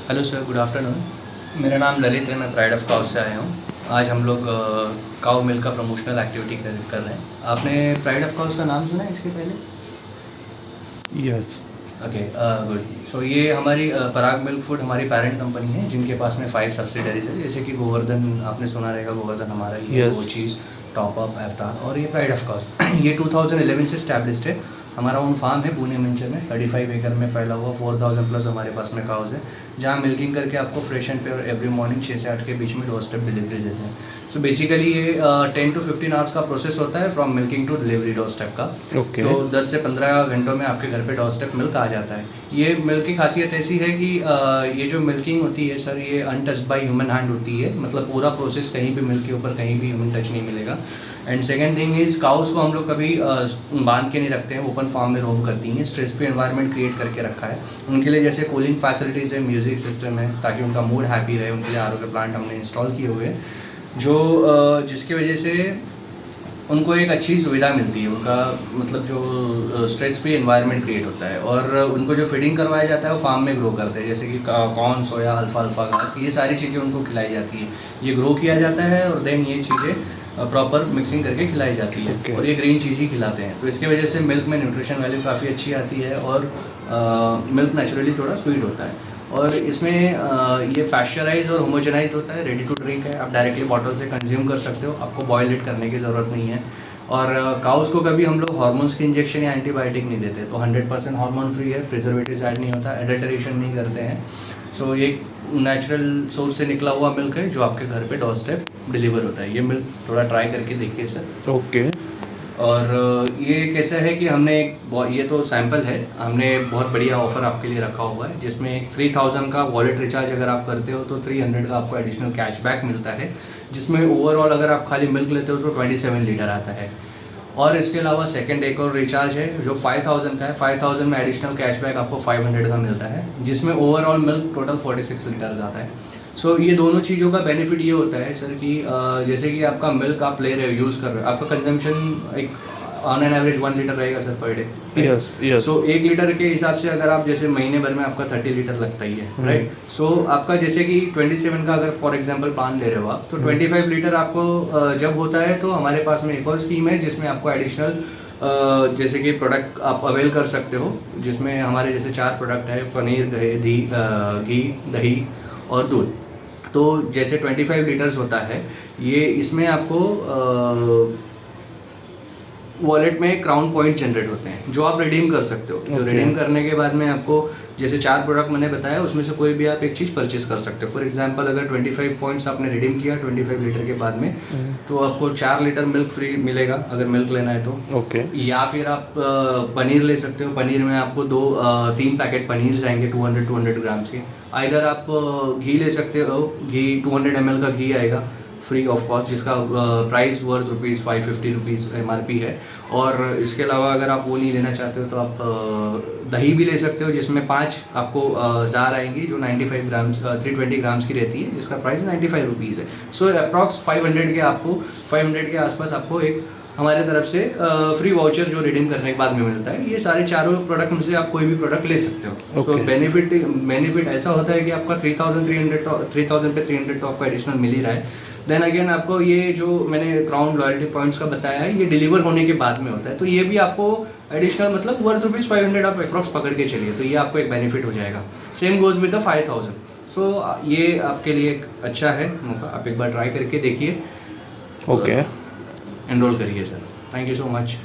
Hello sir, good afternoon. मेरा नाम ललित है, मैं प्राइड ऑफ काउ से आया हूँ। आज हम लोग काउ मिल्क का प्रमोशनल एक्टिविटी कर रहे हैं। आपने प्राइड ऑफ काउस का नाम सुना है इसके पहले? यस। Okay, good. सो ये हमारी पराग मिल्क फूड हमारी पेरेंट कंपनी है, जिनके पास में 5 सब्सिडरीज है, जैसे कि गोवर्धन, आपने सुना रहेगा, गोवर्धन हमारा ही है, वो यस। चीज़, टॉप अप, अवतार, और ये प्राइड ऑफ काउस। ये 2011 से स्टैब्लिश्ड है। हमारा ओन फार्म है पुणे मिंचर में, 35 एकड़ में फैला हुआ, 4000 प्लस हमारे पास में काउस है, जहाँ मिल्किंग करके आपको fresh and pure every morning 6 से 8 के बीच में डोर स्टेप डिलीवरी देते हैं। सो बेसिकली ये 10 to 15 आवर्स का प्रोसेस होता है, from milking to delivery doorstep का। ओके। तो 10 से 15 घंटों में आपके घर पे डोर स्टेप मिल्क आ जाता है। ये मिल्क की खासियत ऐसी है कि ये जो मिल्किंग होती है सर, ये अनटच्ड बाय ह्यूमन हैंड होती है, मतलब पूरा प्रोसेस कहीं भी मिल्क के ऊपर कहीं भी ह्यूमन टच नहीं मिलेगा। And second thing is, cows को हम लोग कभी बांध के नहीं रखते हैं, ओपन फार्म में रोम करती हैं, स्ट्रेस फ्री एनवायरनमेंट क्रिएट करके रखा है उनके लिए। जैसे कूलिंग फैसिलिटीज़ है, म्यूजिक सिस्टम है, ताकि उनका मूड हैप्पी रहे, उनके लिए आरोग्य प्लांट हमने इंस्टॉल किए हुए हैं, जो जिसकी वजह से उनको एक अच्छी सुविधा मिलती है। उनका मतलब जो स्ट्रेस फ्री एनवायरनमेंट क्रिएट होता है, और उनको जो फीडिंग करवाया जाता है वो फार्म में ग्रो करते हैं, जैसे कि कॉर्न, सोया, अल्फा घास, ये सारी चीज़ें उनको खिलाई जाती है। ये ग्रो किया जाता है और देन ये चीज़ें प्रॉपर मिक्सिंग करके खिलाई जाती है। Okay. और ये ग्रीन चीज़ ही खिलाते हैं, तो इसकी वजह से मिल्क में न्यूट्रिशन वैल्यू काफ़ी अच्छी आती है, और मिल्क नेचुरली थोड़ा स्वीट होता है। और इसमें ये पैस्चराइज और होमोजेनाइज होता है, रेडी टू ड्रिंक है, आप डायरेक्टली बॉटल से कंज्यूम कर सकते हो, आपको बॉयल इट करने की ज़रूरत नहीं है। और काउस को कभी हम लोग हार्मोन्स के इंजेक्शन या एंटीबायोटिक नहीं देते, तो 100% हार्मोन फ्री है, प्रिजर्वेटिव्स ऐड नहीं होता, एडल्टरेशन नहीं करते हैं। सो ये नेचुरल सोर्स से निकला हुआ मिल्क है, जो आपके घर पे डोर स्टेप डिलीवर होता है। ये मिल्क थोड़ा ट्राई करके देखिए सर। ओके। और ये कैसा है कि हमने ये तो सैंपल है, हमने बहुत बढ़िया ऑफर आपके लिए रखा हुआ है, जिसमें 3000 का वॉलेट रिचार्ज अगर आप करते हो तो 300 का आपको एडिशनल कैशबैक मिलता है, जिसमें ओवरऑल अगर आप खाली मिल्क लेते हो तो 27 लीटर आता है। और इसके अलावा सेकंड एक और रिचार्ज है जो 5000 का है, 5000 में एडिशनल कैशबैक आपको 500 का मिलता है, जिसमें ओवरऑल मिल्क टोटल 46 लीटर आता है। सो ये दोनों चीज़ों का बेनिफिट ये होता है सर कि जैसे कि आपका मिल्क आप ले रहे हो, यूज़ कर रहे हो, आपका कंजम्पशन एक ऑन एन एवरेज 1 लीटर रहेगा sir per day. Yes yes. So 1 litre के हिसाब से अगर आप जैसे महीने भर में आपका 30 लीटर लगता ही है, राइट। सो आपका जैसे कि 27 का अगर फॉर एग्जांपल प्लान ले रहे हो आप, तो 25 लीटर आपको जब होता है तो हमारे पास में एक और स्कीम है, जिसमें आपको एडिशनल जैसे कि प्रोडक्ट आप अवेल कर सकते हो, जिसमें हमारे जैसे 4 प्रोडक्ट है, पनीर, घी, दही और दूध। तो जैसे 25 लीटर्स होता है ये, इसमें आपको वॉलेट में क्राउन पॉइंट जनरेट होते हैं, जो आप रिडीम कर सकते हो। जो Okay. रिडीम करने के बाद में आपको जैसे 4 प्रोडक्ट मैंने बताया, उसमें से कोई भी आप एक चीज़ परचेज कर सकते हो। फॉर एग्जांपल अगर 25 पॉइंट्स आपने रिडीम किया 25 लीटर के बाद में, तो आपको 4 लीटर मिल्क फ्री मिलेगा अगर मिल्क लेना है तो। ओके। या फिर आप पनीर ले सकते हो, पनीर में आपको 3 पैकेट पनीर जाएंगे 200 ग्राम्स के। इधर आप घी ले सकते हो, घी 200 ml का घी आएगा फ्री ऑफ कॉस्ट, जिसका प्राइस वर्थ ₹550 MRP है। और इसके अलावा अगर आप वो नहीं लेना चाहते हो तो आप दही भी ले सकते हो, जिसमें 5 आपको जार आएंगी, जो 95 ग्राम्स 320 ग्राम्स की रहती है, जिसका प्राइस ₹95 है। सो अप्रॉक्स 500 के आसपास आपको एक हमारे तरफ से फ्री वाउचर जो रिडीम करने के बाद में मिलता है। ये सारे चारों प्रोडक्ट में से आप कोई भी प्रोडक्ट ले सकते हो। सो बेनिफिट ऐसा होता है कि आपका 3000 पे 300 तो आपको एडिशनल मिल ही रहा है। देन अगेन आपको ये जो मैंने क्राउन लॉयल्टी पॉइंट्स का बताया है, ये डिलीवर होने के बाद में होता है, तो ये भी आपको एडिशनल मतलब वर्थ ₹500 आप अप्रॉक्स पकड़ के चलिए, तो ये आपको एक बेनिफिट हो जाएगा। Same goes with the 5000। सो ये आपके लिए एक अच्छा है मौका, आप एक बार ट्राई करके देखिए। ओके। एनरोल करिए sir. Thank you so much.